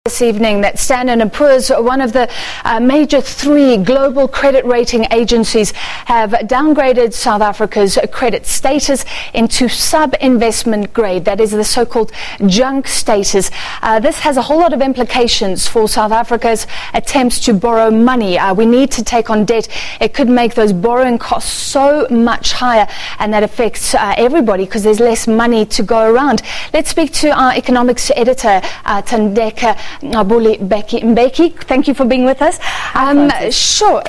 This evening that Standard & Poor's, one of the major three global credit rating agencies, have downgraded South Africa's credit status into sub-investment grade. That is the so-called junk status. This has a whole lot of implications for South Africa's attempts to borrow money. We need to take on debt. It could make those borrowing costs so much higher, and that affects everybody because there's less money to go around. Let's speak to our economics editor, Thandeka Gqubule-Mbeki. Thank you for being with us. Sure.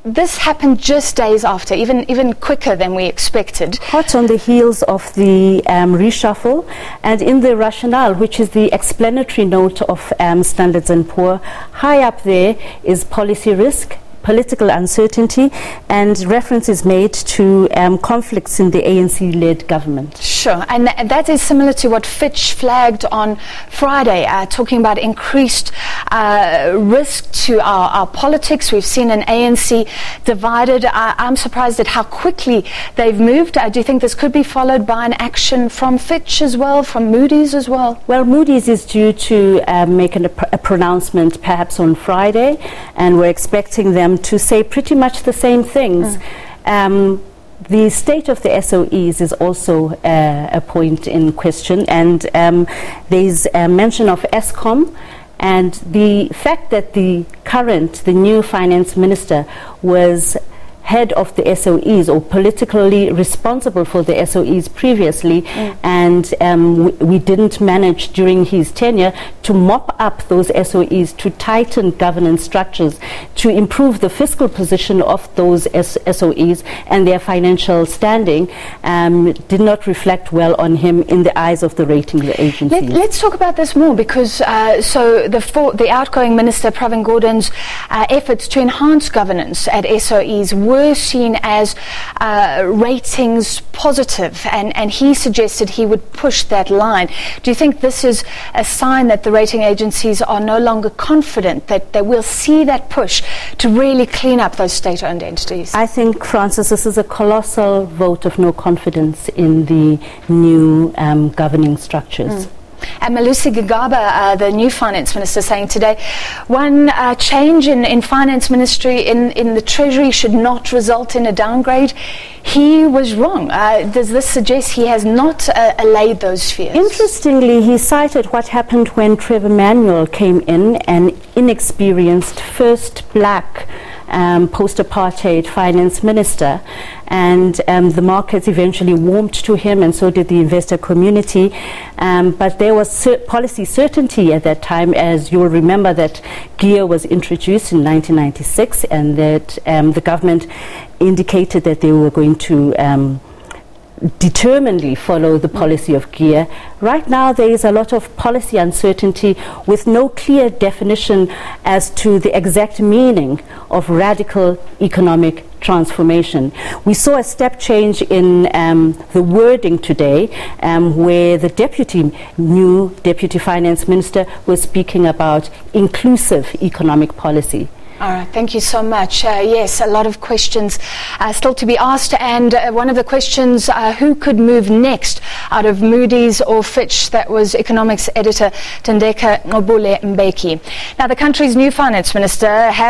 This happened just days after, even quicker than we expected. Hot on the heels of the reshuffle, and in the rationale, which is the explanatory note of Standard & Poor, high up there is policy risk, political uncertainty, and reference is made to conflicts in the ANC-led government. Sure, and that is similar to what Fitch flagged on Friday, talking about increased risk to our politics. We've seen an ANC divided. I'm surprised at how quickly they've moved. Do you think this could be followed by an action from Fitch as well, from Moody's as well? Well, Moody's is due to make a pronouncement perhaps on Friday, and we're expecting them to say pretty much the same things. The state of the SOEs is also a point in question, and there's a mention of Eskom, and the fact that the new finance minister was head of the SOEs, or politically responsible for the SOEs previously, and we didn't manage during his tenure to mop up those SOEs, to tighten governance structures, to improve the fiscal position of those SOEs and their financial standing, did not reflect well on him in the eyes of the rating agencies. Let's talk about this more, because so the outgoing minister, Pravin Gordhan's efforts to enhance governance at SOEs were seen as ratings positive, and he suggested he would push that line. Do you think this is a sign that the rating agencies are no longer confident that they will see that push to really clean up those state-owned entities? I think, Francis, this is a colossal vote of no confidence in the new governing structures. And Malusi Gigaba, the new finance minister, saying today, one change in finance ministry in the treasury should not result in a downgrade. He was wrong. Does this suggest he has not allayed those fears? Interestingly, he cited what happened when Trevor Manuel came in, an inexperienced first black post-apartheid finance minister, and the markets eventually warmed to him, and so did the investor community. But there was policy certainty at that time, as you'll remember that GEAR was introduced in 1996, and that the government indicated that they were going to determinedly follow the policy of GEAR. Right now there is a lot of policy uncertainty with no clear definition as to the exact meaning of radical economic transformation. We saw a step change in the wording today, where the new deputy finance minister was speaking about inclusive economic policy. All right, thank you so much. Yes, a lot of questions still to be asked, and one of the questions, who could move next out of Moody's or Fitch? That was economics editor Thandeka Gqubule-Mbeki. Now, the country's new finance minister has